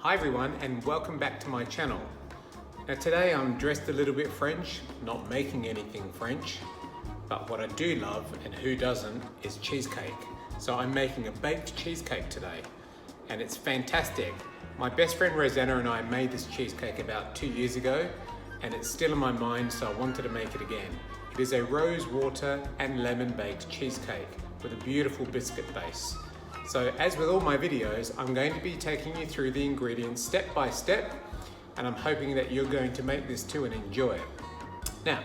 Hi everyone and welcome back to my channel. Now today I'm dressed a little bit French, not making anything French, but what I do love, and who doesn't, is cheesecake. So I'm making a baked cheesecake today and it's fantastic. My best friend Rosanna and I made this cheesecake about 2 years ago and it's still in my mind, so I wanted to make it again. It is a rose water and lemon baked cheesecake with a beautiful biscuit base. So as with all my videos, I'm going to be taking you through the ingredients step by step, and I'm hoping that you're going to make this too and enjoy it. Now,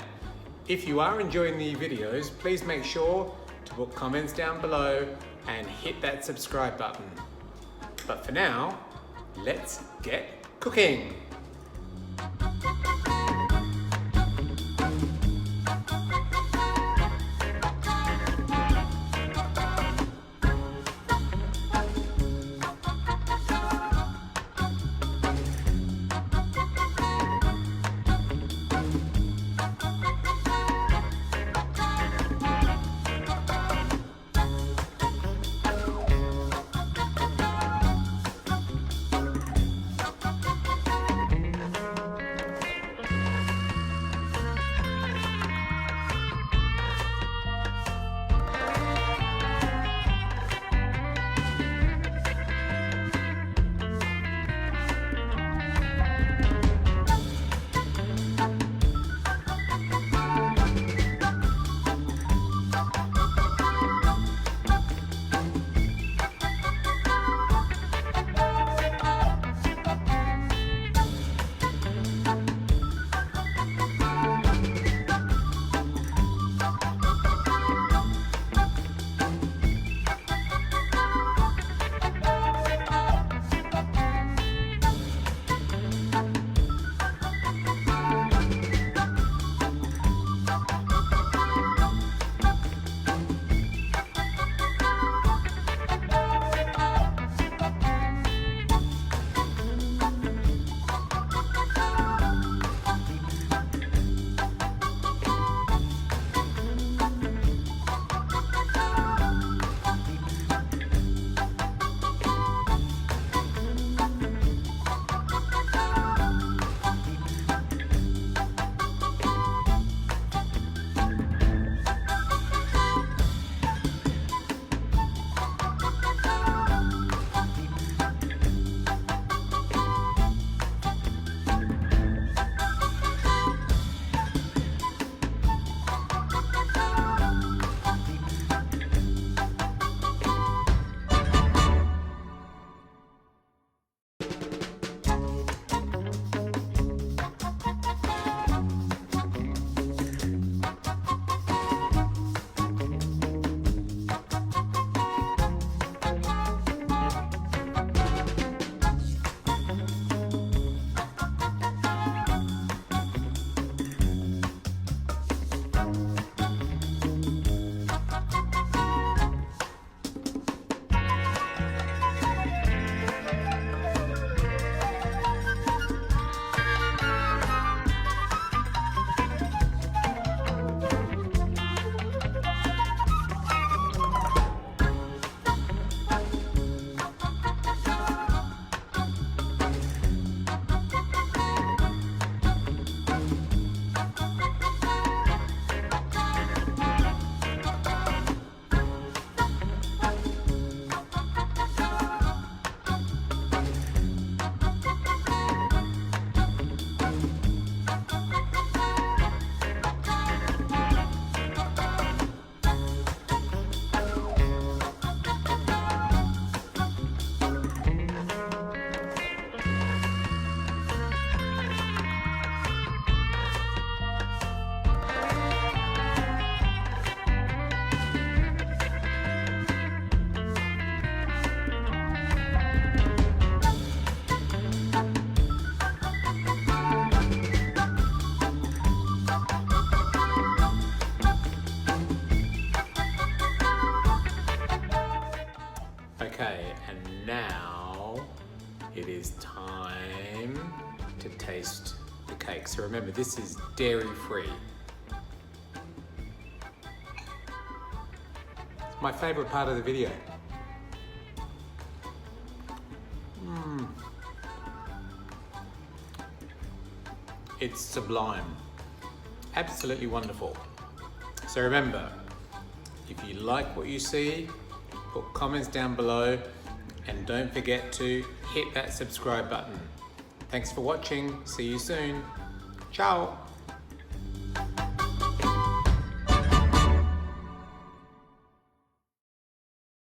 if you are enjoying the videos, please make sure to put comments down below and hit that subscribe button. But for now, let's get cooking. Okay, and now it is time to taste the cake. So remember, this is dairy-free. It's my favorite part of the video. It's sublime. Absolutely wonderful. So remember, if you like what you see, put comments down below and don't forget to hit that subscribe button. Thanks for watching. See you soon. Ciao.